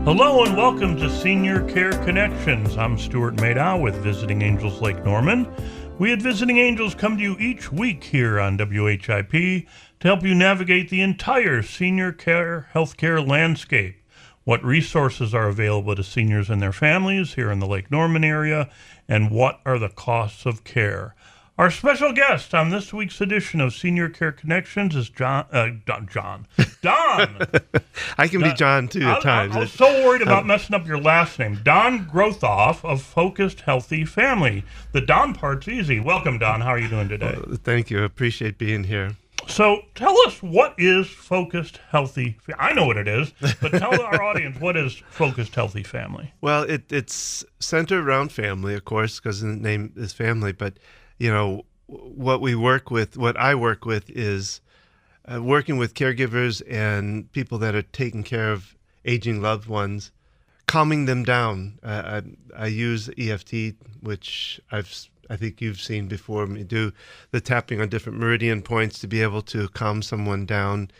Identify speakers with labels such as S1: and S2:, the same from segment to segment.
S1: Hello and welcome to Senior Care Connections. I'm Stewart Mada with Visiting Angels Lake Norman. We at Visiting Angels come to you each week here on WHIP to help you navigate the entire senior care healthcare landscape. What resources are available to seniors and their families here in the Lake Norman area, and what are the costs of care? Our special guest on this week's edition of Senior Care Connections is Don.
S2: I can be John, too, at times.
S1: I was so worried about messing up your last name. Don Grothoff of Focused Healthy Family. The Don part's easy. Welcome, Don. How are you doing today?
S2: Thank you. I appreciate being here.
S1: So tell us, what is Focused Healthy Family? I know what it is, but tell our audience, what is Focused Healthy Family?
S2: Well, it's centered around family, of course, because the name is family, but you know, what I work with is working with caregivers and people that are taking care of aging loved ones, calming them down. I use EFT, which I think you've seen before me do, the tapping on different meridian points to be able to calm someone down,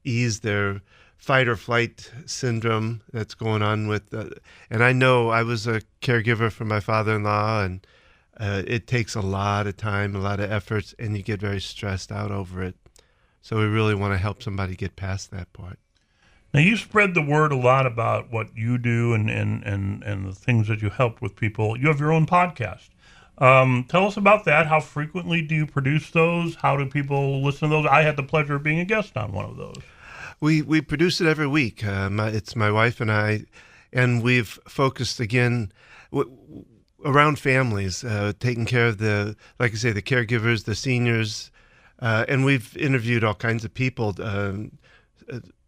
S2: ease their fight or flight syndrome that's going on with. And I know I was a caregiver for my father-in-law, and it takes a lot of time, a lot of efforts, and you get very stressed out over it. So we really want to help somebody get past that part.
S1: Now, you spread the word a lot about what you do and the things that you help with people. You have your own podcast. Tell us about that. How frequently do you produce those? How do people listen to those? I had the pleasure of being a guest on one of those.
S2: We produce it every week. It's my wife and I, and we've focused again around families, taking care of the caregivers, the seniors, and we've interviewed all kinds of people,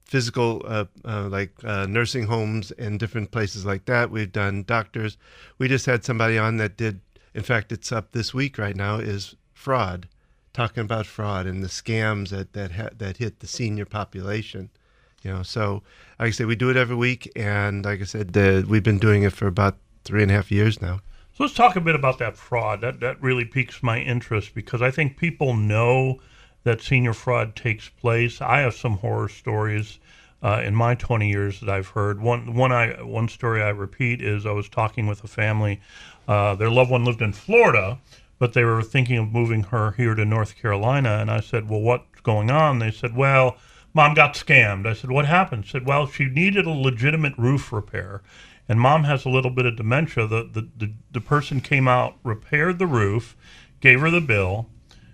S2: physical, nursing homes and different places like that. We've done doctors. We just had somebody on that did, in fact, it's up this week right now, is fraud, talking about fraud and the scams that hit the senior population. You know, so like I said, we do it every week, and like I said, we've been doing it for about 3.5 years now.
S1: So let's talk a bit about that fraud. That really piques my interest, because I think people know that senior fraud takes place. I have some horror stories in my 20 years that I've heard. One story I repeat is I was talking with a family. Their loved one lived in Florida, but they were thinking of moving her here to North Carolina. And I said, well, what's going on? They said, well, Mom got scammed. I said, what happened? She said, well, she needed a legitimate roof repair. And Mom has a little bit of dementia. The person came out, repaired the roof, gave her the bill.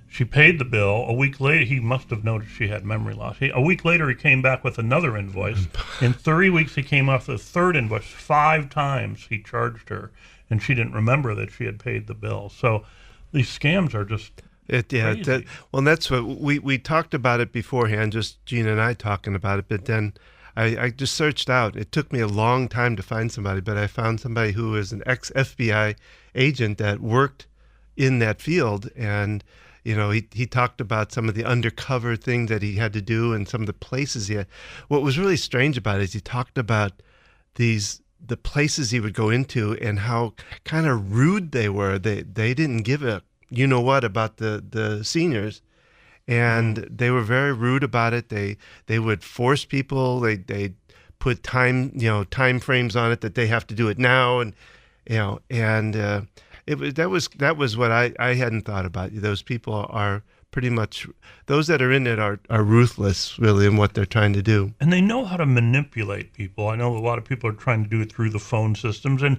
S1: She paid the bill. A week later, he must have noticed she had memory loss. A week later, he came back with another invoice. In 3 weeks, he came off the third invoice. 5 times he charged her, and she didn't remember that she had paid the bill. So these scams are just crazy.
S2: Well, that's what we talked about it beforehand, just Gina and I talking about it, but then I just searched out. It took me a long time to find somebody, but I found somebody who is an ex-FBI agent that worked in that field. And, you know, he talked about some of the undercover things that he had to do and some of the places he had. What was really strange about it is he talked about the places he would go into and how kind of rude they were. They didn't give a you-know-what about the seniors. And they were very rude about it. They would force people. They put time frames on it that they have to do it now, and that was what I hadn't thought about. Those people are pretty much, those that are in it are ruthless, really, in what they're trying to do.
S1: And they know how to manipulate people. I know a lot of people are trying to do it through the phone systems, and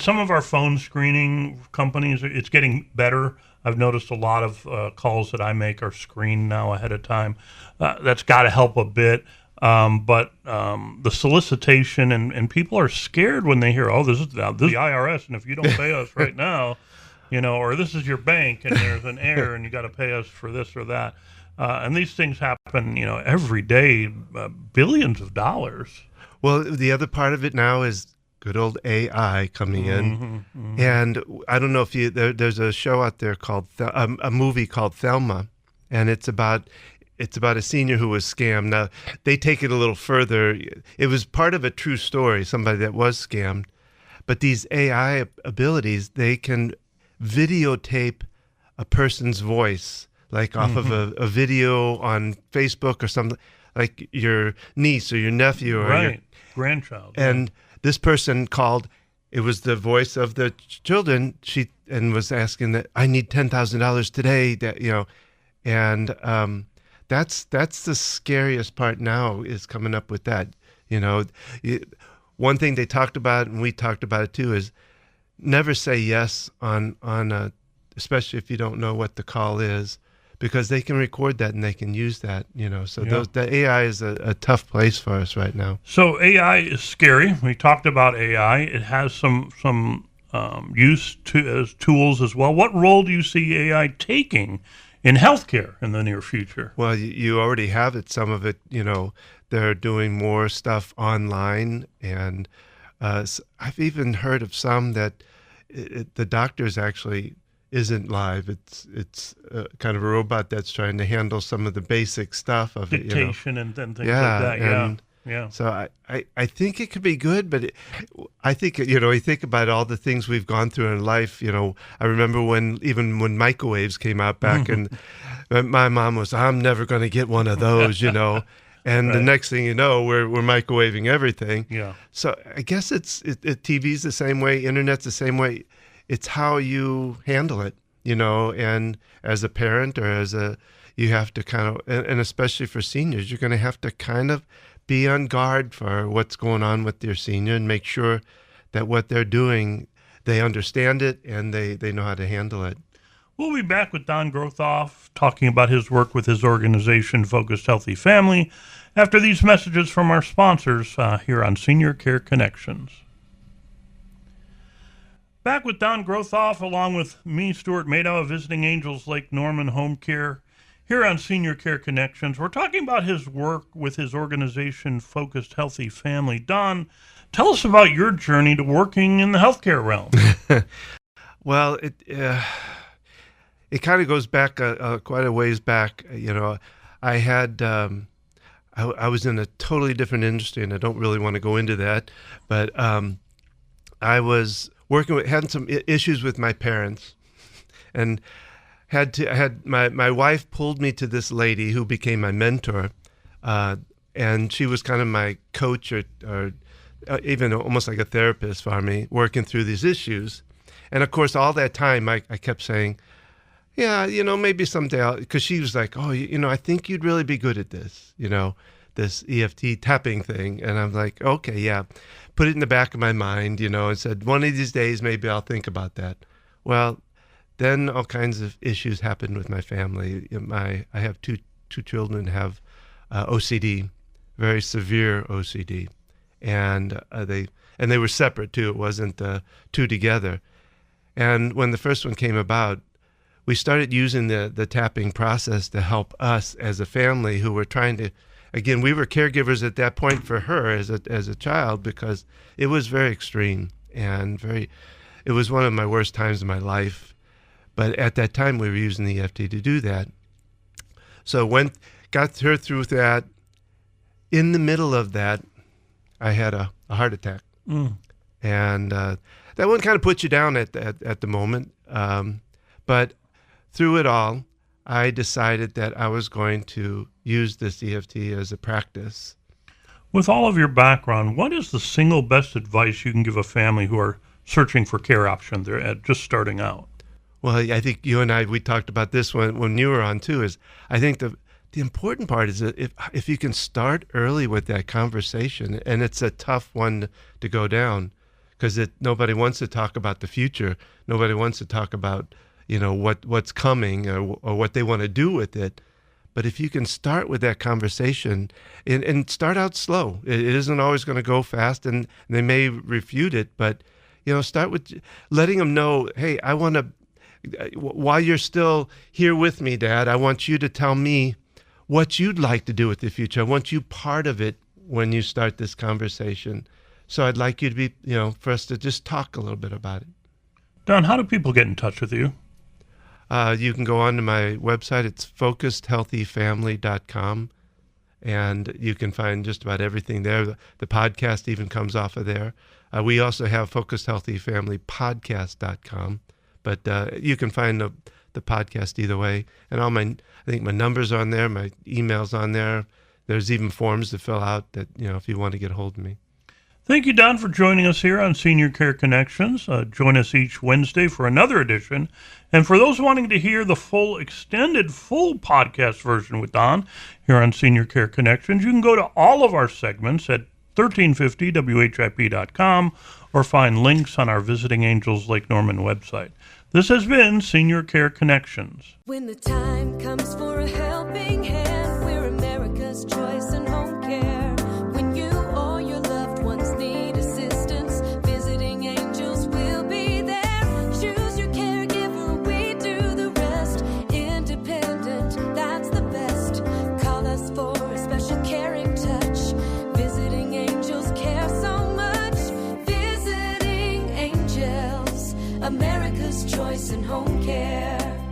S1: some of our phone screening companies, it's getting better. I've noticed a lot of calls that I make are screened now ahead of time. That's got to help a bit. But the solicitation, and people are scared when they hear, this is the IRS, and if you don't pay us right now, or this is your bank, and there's an error, and you got to pay us for this or that. And these things happen, every day, billions of dollars.
S2: Well, the other part of it now is good old AI coming in. Mm-hmm. And I don't know if there's a show out there called, a movie called Thelma, and it's about a senior who was scammed. Now, they take it a little further. It was part of a true story, somebody that was scammed. But these AI abilities, they can videotape a person's voice, like off of a video on Facebook or something. like your niece or your nephew or your
S1: grandchild.
S2: and this person called. It was the voice of the children. And was asking that I need $10,000 today. That and that's the scariest part now is coming up with that. One thing they talked about, and we talked about it too, is never say yes on especially if you don't know what the call is, because they can record that and they can use that, So the AI is a tough place for us right now.
S1: So AI is scary. We talked about AI. It has some use as tools as well. What role do you see AI taking in healthcare in the near future?
S2: Well, you already have it. Some of it, they're doing more stuff online, and I've even heard of some that the doctors actually isn't live. It's kind of a robot that's trying to handle some of the basic stuff of
S1: dictation and things like that. Yeah.
S2: So I think it could be good, but I think you think about all the things we've gone through in life. I remember when microwaves came out back, and my mom was, I'm never going to get one of those, And the next thing you know, we're microwaving everything.
S1: Yeah.
S2: So I guess TV's the same way, internet's the same way. It's how you handle it, and as a parent or you have to kind of, and especially for seniors, you're going to have to kind of be on guard for what's going on with your senior and make sure that what they're doing, they understand it and they know how to handle it.
S1: We'll be back with Don Grothoff talking about his work with his organization, Focused Healthy Family, after these messages from our sponsors here on Senior Care Connections. Back with Don Grothoff, along with me, Stewart Mada, of Visiting Angels Lake Norman Home Care, here on Senior Care Connections. We're talking about his work with his organization, Focused Healthy Family. Don, tell us about your journey to working in the healthcare realm.
S2: Well, it kind of goes back quite a ways back. I had I was in a totally different industry, and I don't really want to go into that, but I was had some issues with my parents, and my wife pulled me to this lady who became my mentor, and she was kind of my coach or even almost like a therapist for me, working through these issues. And of course, all that time, I kept saying, yeah, maybe someday because she was like, oh, I think you'd really be good at this, this EFT tapping thing. And I'm like, okay, yeah, put it in the back of my mind, and said, one of these days, maybe I'll think about that. Well, then all kinds of issues happened with my family. I have two children have OCD, very severe OCD. And they were separate too. It wasn't two together. And when the first one came about, we started using the tapping process to help us as a family who were trying to, again, we were caregivers at that point for her as a child, because it was very extreme and it was one of my worst times in my life. But at that time, we were using the EFT to do that. So got her through that. In the middle of that, I had a heart attack. And that one kind of puts you down at the moment. But through it all, I decided that I was going to use this EFT as a practice.
S1: With all of your background, what is the single best advice you can give a family who are searching for care options? They're just starting out.
S2: Well, I think you and we talked about this when you were on too, is I think the important part is that if you can start early with that conversation, and it's a tough one to go down, because nobody wants to talk about the future. Nobody wants to talk about, what's coming or what they want to do with it. But if you can start with that conversation and start out slow, it isn't always going to go fast, and they may refute it, but, start with letting them know, hey, I want to, while you're still here with me, Dad, I want you to tell me what you'd like to do with the future. I want you part of it when you start this conversation. So I'd like you to be, for us to just talk a little bit about it.
S1: Don, how do people get in touch with you?
S2: You can go on to my website. It's focusedhealthyfamily.com, and you can find just about everything there. The podcast even comes off of there. We also have focusedhealthyfamilypodcast.com, but you can find the podcast either way. And I think my numbers are on there, my email's on there. there's even forms to fill out that, if you want to get a hold of me.
S1: Thank you, Don, for joining us here on Senior Care Connections. Join us each Wednesday for another edition. And for those wanting to hear the full podcast version with Don here on Senior Care Connections, you can go to all of our segments at 1350WHIP.com or find links on our Visiting Angels Lake Norman website. This has been Senior Care Connections.
S3: When the time comes for a helping hand, we're America's choice in home care. When you or your loved ones need assistance, Visiting Angels will be there. Choose your caregiver, we do the rest. Independent, that's the best. Call us for a special caring touch. Visiting Angels care so much. Visiting Angels, America's choice in home care.